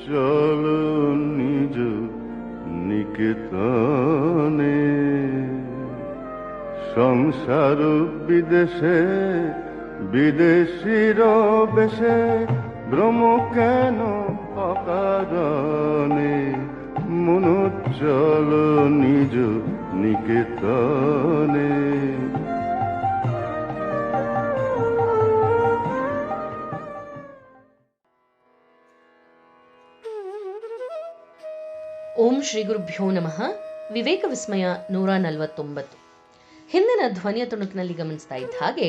চলো নিজ নিকেতনে, সংসার বিদেশে বিদেশির বেশে ভ্রম কেন অকারণে, মন চলো নিজ নিকেতনে। ಓಂ ಶ್ರೀ ಗುರುಭ್ಯೋ ನಮಃ. ವಿವೇಕ ವಿಸ್ಮಯ 149. ಹಿಂದಿನ ಧ್ವನಿಯ ತುಣುಕಿನಲ್ಲಿ ಗಮನಿಸ್ತಾ ಇದ್ದ ಹಾಗೆ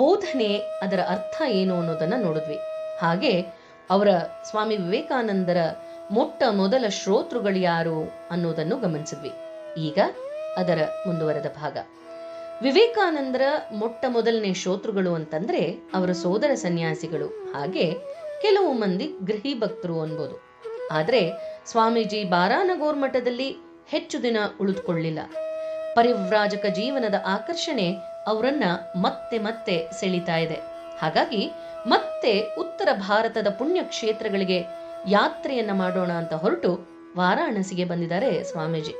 ಬೋಧನೆ, ಅದರ ಅರ್ಥ ಏನು ಅನ್ನೋದನ್ನ ನೋಡಿದ್ವಿ. ಹಾಗೆ ಅವರ ಸ್ವಾಮಿ ವಿವೇಕಾನಂದರ ಮೊಟ್ಟ ಮೊದಲ ಶ್ರೋತೃಗಳು ಯಾರು ಅನ್ನೋದನ್ನು ಗಮನಿಸಿದ್ವಿ. ಈಗ ಅದರ ಮುಂದುವರೆದ ಭಾಗ. ವಿವೇಕಾನಂದರ ಮೊಟ್ಟ ಮೊದಲನೇ ಶ್ರೋತೃಗಳು ಅಂತಂದ್ರೆ ಅವರ ಸೋದರ ಸನ್ಯಾಸಿಗಳು, ಹಾಗೆ ಕೆಲವು ಮಂದಿ ಗೃಹಿ ಭಕ್ತರು ಅನ್ಬೋದು. ಆದ್ರೆ ಸ್ವಾಮೀಜಿ ಬಾರಾನಗೌರ್ ಮಠದಲ್ಲಿ ಹೆಚ್ಚು ದಿನ ಉಳಿದುಕೊಳ್ಳಿಲ್ಲ. ಪರಿವ್ರಾಜಕ ಜೀವನದ ಆಕರ್ಷಣೆ ಅವರನ್ನ ಮತ್ತೆ ಮತ್ತೆ ಸೆಳೀತಾ ಇದೆ. ಹಾಗಾಗಿ ಮತ್ತೆ ಉತ್ತರ ಭಾರತದ ಪುಣ್ಯ ಕ್ಷೇತ್ರಗಳಿಗೆ ಯಾತ್ರೆಯನ್ನ ಮಾಡೋಣ ಅಂತ ಹೊರಟು ವಾರಾಣಸಿಗೆ ಬಂದಿದ್ದಾರೆ ಸ್ವಾಮೀಜಿ.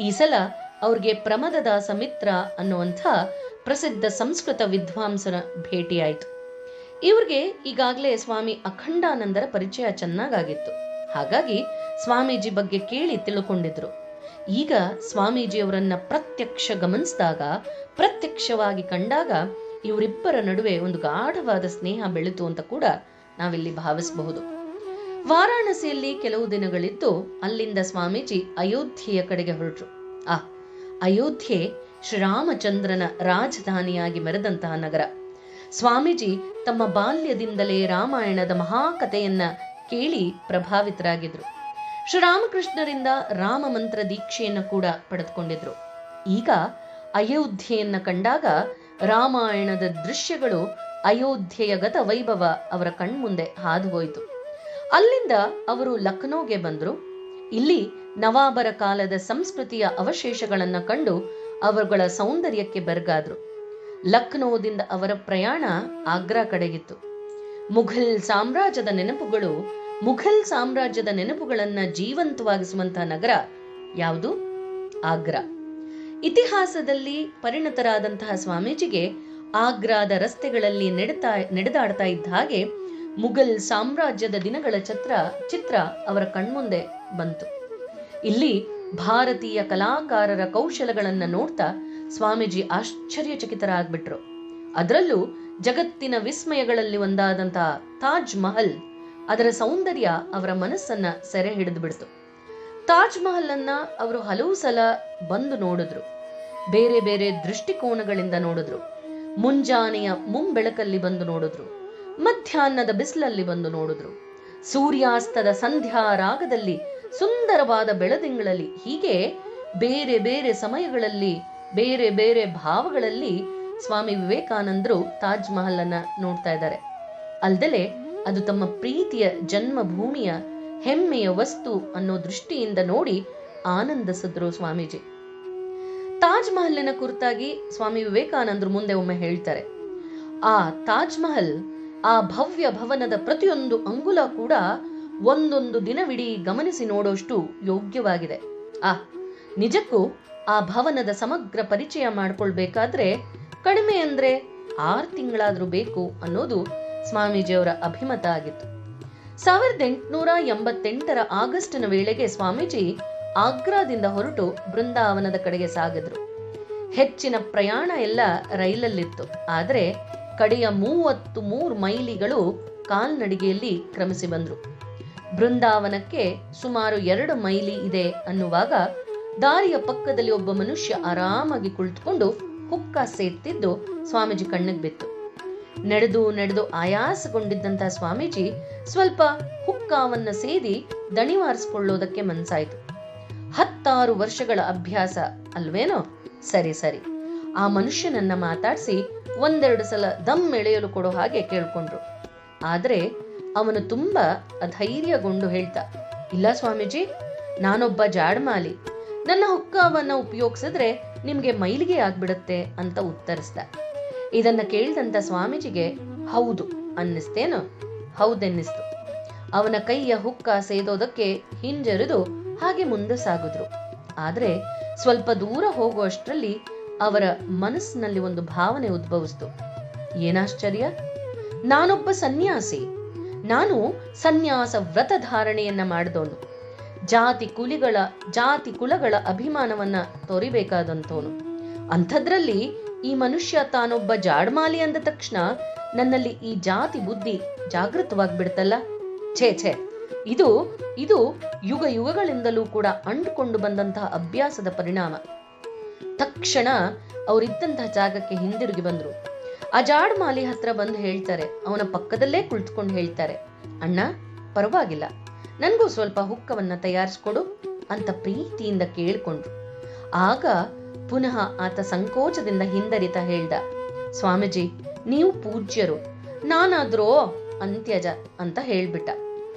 ಈ ಸಲ ಅವ್ರಿಗೆ ಪ್ರಮದದಾಸ ಮಿತ್ರ ಅನ್ನುವಂಥ ಪ್ರಸಿದ್ಧ ಸಂಸ್ಕೃತ ವಿದ್ವಾಂಸರ ಭೇಟಿಯಾಯಿತು. ಇವ್ರಿಗೆ ಈಗಾಗಲೇ ಸ್ವಾಮಿ ಅಖಂಡಾನಂದರ ಪರಿಚಯ ಚೆನ್ನಾಗಾಗಿತ್ತು. ಹಾಗಾಗಿ ಸ್ವಾಮೀಜಿ ಬಗ್ಗೆ ಕೇಳಿ ತಿಳ್ಕೊಂಡಿದ್ರು. ಈಗ ಸ್ವಾಮೀಜಿಯವರನ್ನ ಪ್ರತ್ಯಕ್ಷ ಗಮನಿಸಿದಾಗ, ಪ್ರತ್ಯಕ್ಷವಾಗಿ ಕಂಡಾಗ ಇವರಿಬ್ಬರ ನಡುವೆ ಒಂದು ಗಾಢವಾದ ಸ್ನೇಹ ಬೆಳೆತು ಅಂತ ಕೂಡ ನಾವಿಲ್ಲಿ ಭಾವಿಸಬಹುದು. ವಾರಾಣಸಿಯಲ್ಲಿ ಕೆಲವು ದಿನಗಳಿದ್ದು ಅಲ್ಲಿಂದ ಸ್ವಾಮೀಜಿ ಅಯೋಧ್ಯೆಯ ಕಡೆಗೆ ಹೊರಟರು. ಅಯೋಧ್ಯೆ ಶ್ರೀರಾಮಚಂದ್ರನ ರಾಜಧಾನಿಯಾಗಿ ಮೆರೆದಂತಹ ನಗರ. ಸ್ವಾಮೀಜಿ ತಮ್ಮ ಬಾಲ್ಯದಿಂದಲೇ ರಾಮಾಯಣದ ಮಹಾಕಥೆಯನ್ನ ಕೇಳಿ ಪ್ರಭಾವಿತರಾಗಿದ್ರು. ಶ್ರೀರಾಮಕೃಷ್ಣರಿಂದ ರಾಮ ಮಂತ್ರ ದೀಕ್ಷೆಯನ್ನು ಕೂಡ ಪಡೆದುಕೊಂಡಿದ್ರು. ಈಗ ಅಯೋಧ್ಯೆಯನ್ನ ಕಂಡಾಗ ರಾಮಾಯಣದ ದೃಶ್ಯಗಳು, ಅಯೋಧ್ಯೆಯ ಗತ ವೈಭವ ಅವರ ಕಣ್ಮುಂದೆ ಹಾದು ಹೋಯಿತು. ಅಲ್ಲಿಂದ ಅವರು ಲಕ್ನೋಗೆ ಬಂದ್ರು. ಇಲ್ಲಿ ನವಾಬರ ಕಾಲದ ಸಂಸ್ಕೃತಿಯ ಅವಶೇಷಗಳನ್ನ ಕಂಡು ಅವರುಗಳ ಸೌಂದರ್ಯಕ್ಕೆ ಬೆರಗಾದ್ರು. ಲಕ್ನೋದಿಂದ ಅವರ ಪ್ರಯಾಣ ಆಗ್ರಾ ಕಡೆಗಿತ್ತು. ಮುಘಲ್ ಸಾಮ್ರಾಜ್ಯದ ನೆನಪುಗಳನ್ನ ಜೀವಂತವಾಗಿಸುವಂತಹ ನಗರ ಯಾವುದು? ಆಗ್ರಾ. ಇತಿಹಾಸದಲ್ಲಿ ಪರಿಣತರಾದಂತಹ ಸ್ವಾಮೀಜಿಗೆ ಆಗ್ರಾದ ರಸ್ತೆಗಳಲ್ಲಿ ನಡೆದಾಡ್ತಾ ಇದ್ದ ಹಾಗೆ ಮುಘಲ್ ಸಾಮ್ರಾಜ್ಯದ ದಿನಗಳ ಚಿತ್ರ ಅವರ ಕಣ್ಮುಂದೆ ಬಂತು. ಇಲ್ಲಿ ಭಾರತೀಯ ಕಲಾಕಾರರ ಕೌಶಲಗಳನ್ನ ನೋಡ್ತಾ ಸ್ವಾಮೀಜಿ ಆಶ್ಚರ್ಯಚಕಿತರಾಗ್ಬಿಟ್ರು. ಅದರಲ್ಲೂ ಜಗತ್ತಿನ ವಿಸ್ಮಯಗಳಲ್ಲಿ ಒಂದಾದಂತಹ ತಾಜ್ ಮಹಲ್, ಅದರ ಸೌಂದರ್ಯ ಅವರ ಮನಸ್ಸನ್ನ ಸೆರೆ ಹಿಡಿದು ಬಿಡ್ತು. ತಾಜ್ ಮಹಲ್ ಅನ್ನ ಅವರು ಹಲವು ಸಲ ಬಂದು ನೋಡಿದ್ರು. ಬೇರೆ ಬೇರೆ ದೃಷ್ಟಿಕೋನಗಳಿಂದ ನೋಡಿದ್ರು. ಮುಂಜಾನೆಯ ಮುಂಬೆಳಕಲ್ಲಿ ಬಂದು ನೋಡಿದ್ರು, ಮಧ್ಯಾಹ್ನದ ಬಿಸಿಲಲ್ಲಿ ಬಂದು ನೋಡಿದ್ರು, ಸೂರ್ಯಾಸ್ತದ ಸಂಧ್ಯಾ ರಾಗದಲ್ಲಿ, ಸುಂದರವಾದ ಬೆಳದಿಂಗಳಲ್ಲಿ, ಹೀಗೆ ಬೇರೆ ಬೇರೆ ಸಮಯಗಳಲ್ಲಿ ಬೇರೆ ಬೇರೆ ಭಾವಗಳಲ್ಲಿ ಸ್ವಾಮಿ ವಿವೇಕಾನಂದರು ತಾಜ್ ಮಹಲ್ ಅನ್ನ ನೋಡ್ತಾ ಇದ್ದಾರೆ. ಅಲ್ದಲೆ ಅದು ತಮ್ಮ ಪ್ರೀತಿಯ ಜನ್ಮಭೂಮಿಯ ಹೆಮ್ಮೆಯ ವಸ್ತು ಅನ್ನೋ ದೃಷ್ಟಿಯಿಂದ ನೋಡಿ ಆನಂದಿಸಿದ್ರು ಸ್ವಾಮೀಜಿ. ತಾಜ್ ಮಹಲಿನ ಕುರಿತಾಗಿ ಸ್ವಾಮಿ ವಿವೇಕಾನಂದರು ಮುಂದೆ ಒಮ್ಮೆ ಹೇಳ್ತಾರೆ, ಆ ತಾಜ್ ಮಹಲ್, ಆ ಭವ್ಯ ಭವನದ ಪ್ರತಿಯೊಂದು ಅಂಗುಲ ಕೂಡ ಒಂದೊಂದು ದಿನವಿಡೀ ಗಮನಿಸಿ ನೋಡೋಷ್ಟು ಯೋಗ್ಯವಾಗಿದೆ. ನಿಜಕ್ಕೂ ಆ ಭವನದ ಸಮಗ್ರ ಪರಿಚಯ ಮಾಡ್ಕೊಳ್ಬೇಕಾದ್ರೆ ಕಡಿಮೆ ಅಂದ್ರೆ 6 ತಿಂಗಳಾದ್ರೂ ಬೇಕು ಅನ್ನೋದು ಸ್ವಾಮೀಜಿಯವರ ಅಭಿಮತ ಆಗಿತ್ತು. 1888 ಆಗಸ್ಟ್ನ ವೇಳೆಗೆ ಸ್ವಾಮೀಜಿ ಆಗ್ರಾದಿಂದ ಹೊರಟು ಬೃಂದಾವನದ ಕಡೆಗೆ ಸಾಗಿದ್ರು. ಹೆಚ್ಚಿನ ಪ್ರಯಾಣ ಎಲ್ಲ ರೈಲಲ್ಲಿತ್ತು. ಆದ್ರೆ ಕಡೆಯ 33 ಮೈಲಿಗಳು ಕಾಲ್ನಡಿಗೆಯಲ್ಲಿ ಕ್ರಮಿಸಿ ಬಂದ್ರು. ಬೃಂದಾವನಕ್ಕೆ ಸುಮಾರು 2 ಮೈಲಿ ಇದೆ ಅನ್ನುವಾಗ ದಾರಿಯ ಪಕ್ಕದಲ್ಲಿ ಒಬ್ಬ ಮನುಷ್ಯ ಆರಾಮಾಗಿ ಕುಳಿತುಕೊಂಡು ಹುಕ್ಕ ಸೇತ್ತಿದ್ದು ಸ್ವಾಮೀಜಿ ಕಣ್ಣಿಗೆ ಬಿತ್ತು. ನಡೆದು ಆಯಾಸಗೊಂಡಿದ್ದಂತಹ ಸ್ವಾಮೀಜಿ ಸ್ವಲ್ಪ ಹುಕ್ಕಾವನ್ನ ಸೇದಿ ದಣಿವಾರಿಸಿಕೊಳ್ಳೋದಕ್ಕೆ ಮನಸಾಯ್ತು. 16 ವರ್ಷಗಳ ಅಭ್ಯಾಸ ಅಲ್ವೇನೋ? ಸರಿ ಆ ಮನುಷ್ಯನನ್ನ ಮಾತಾಡಿಸಿ 1-2 ಸಲ ದಮ್ ಎಳೆಯಲು ಕೊಡೋ ಹಾಗೆ ಕೇಳ್ಕೊಂಡ್ರು. ಆದ್ರೆ ಅವನು ತುಂಬಾ ಅಧೈರ್ಯಗೊಂಡು ಹೇಳ್ತಾ, ಇಲ್ಲ ಸ್ವಾಮೀಜಿ, ನಾನೊಬ್ಬ ಜಾಡ್ಮಾಲಿ, ನನ್ನ ಹುಕ್ಕಾವನ್ನ ಉಪಯೋಗಿಸಿದ್ರೆ ನಿಮ್ಗೆ ಮೈಲಿಗೆ ಆಗ್ಬಿಡತ್ತೆ ಅಂತ ಉತ್ತರಿಸ್ದ. ಇದನ್ನ ಕೇಳಿದಂತ ಸ್ವಾಮೀಜಿಗೆ ಹೌದು ಅನ್ನಿಸ್ತೇನೋ? ಹೌದೆನ್ನಿಸ್ತು. ಅವನ ಕೈಯ ಹುಕ್ಕ ಸೇದೋದಕ್ಕೆ ಹಿಂಜರಿದು ಹಾಗೆ ಮುಂದೆ ಸಾಗಿದ್ರು. ಆದ್ರೆ ಸ್ವಲ್ಪ ದೂರ ಹೋಗುವಷ್ಟರಲ್ಲಿ ಅವರ ಮನಸ್ಸಿನಲ್ಲಿ ಒಂದು ಭಾವನೆ ಉದ್ಭವಿಸ್ತು. ಏನಾಶ್ಚರ್ಯ, ನಾನೊಬ್ಬ ಸನ್ಯಾಸಿ, ನಾನು ಸನ್ಯಾಸ ವ್ರತ ಧಾರಣೆಯನ್ನ ಮಾಡಿದವನು, ಜಾತಿ ಕುಲಗಳ ಅಭಿಮಾನವನ್ನ ತೋರಿಬೇಕಾದಂತವನು. ಅಂಥದ್ರಲ್ಲಿ ಈ ಮನುಷ್ಯ ತಾನೊಬ್ಬ ಜಾಡ್ಮಾಲಿ ಅಂದ ತಕ್ಷಣ ನನ್ನಲ್ಲಿ ಈ ಜಾತಿ ಬುದ್ಧಿ ಜಾಗೃತವಾಗ್ಬಿಡ್ತಲ್ಲ. ಛೇ, ಇದು ಯುಗ ಯುಗಗಳಿಂದಲೂ ಕೂಡ ಅಂಟುಕೊಂಡು ಬಂದಂತಹ ಅಭ್ಯಾಸದ ಪರಿಣಾಮ. ತಕ್ಷಣ ಅವರಿದ್ದಂತಹ ಜಾಗಕ್ಕೆ ಹಿಂದಿರುಗಿ ಬಂದ್ರು. ಆ ಜಾಡ್ಮಾಲಿ ಹತ್ರ ಬಂದು ಹೇಳ್ತಾರೆ, ಅವನ ಪಕ್ಕದಲ್ಲೇ ಕುಳಿತುಕೊಂಡು ಹೇಳ್ತಾರೆ, ಅಣ್ಣ ಪರವಾಗಿಲ್ಲ, ನನ್ಗೂ ಸ್ವಲ್ಪ ಹುಕ್ಕವನ್ನ ತಯಾರಿಸ್ಕೊಡು ಅಂತ ಪ್ರೀತಿಯಿಂದ ಕೇಳ್ಕೊಂಡ್ರು. ಆಗ ಪುನಃ ಆತ ಸಂಕೋಚದಿಂದ ಹಿಂದರಿತ ಹೇಳ್ದ, ಸ್ವಾಮೀಜಿ ನೀವು ಪೂಜ್ಯರು, ನಾನಾದ್ರೋ ಅಂತ್ಯಜ ಅಂತ ಹೇಳ್ಬಿಟ್ಟ.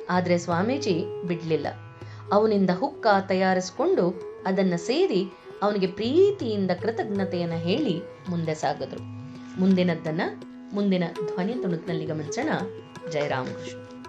ಆದ್ರೆ ಸ್ವಾಮೀಜಿ ಬಿಡ್ಲಿಲ್ಲ. ಅವನಿಂದ ಹುಕ್ಕ ತಯಾರಿಸ್ಕೊಂಡು ಅದನ್ನ ಸೇರಿ ಅವನಿಗೆ ಪ್ರೀತಿಯಿಂದ ಕೃತಜ್ಞತೆಯನ್ನ ಹೇಳಿ ಮುಂದೆ ಸಾಗಿದ್ರು. ಮುಂದಿನ ಧ್ವನಿ ತುಣುಕ್ನಲ್ಲಿ ಗಮನಿಸೋಣ. ಜಯ ರಾಮಕೃಷ್ಣ.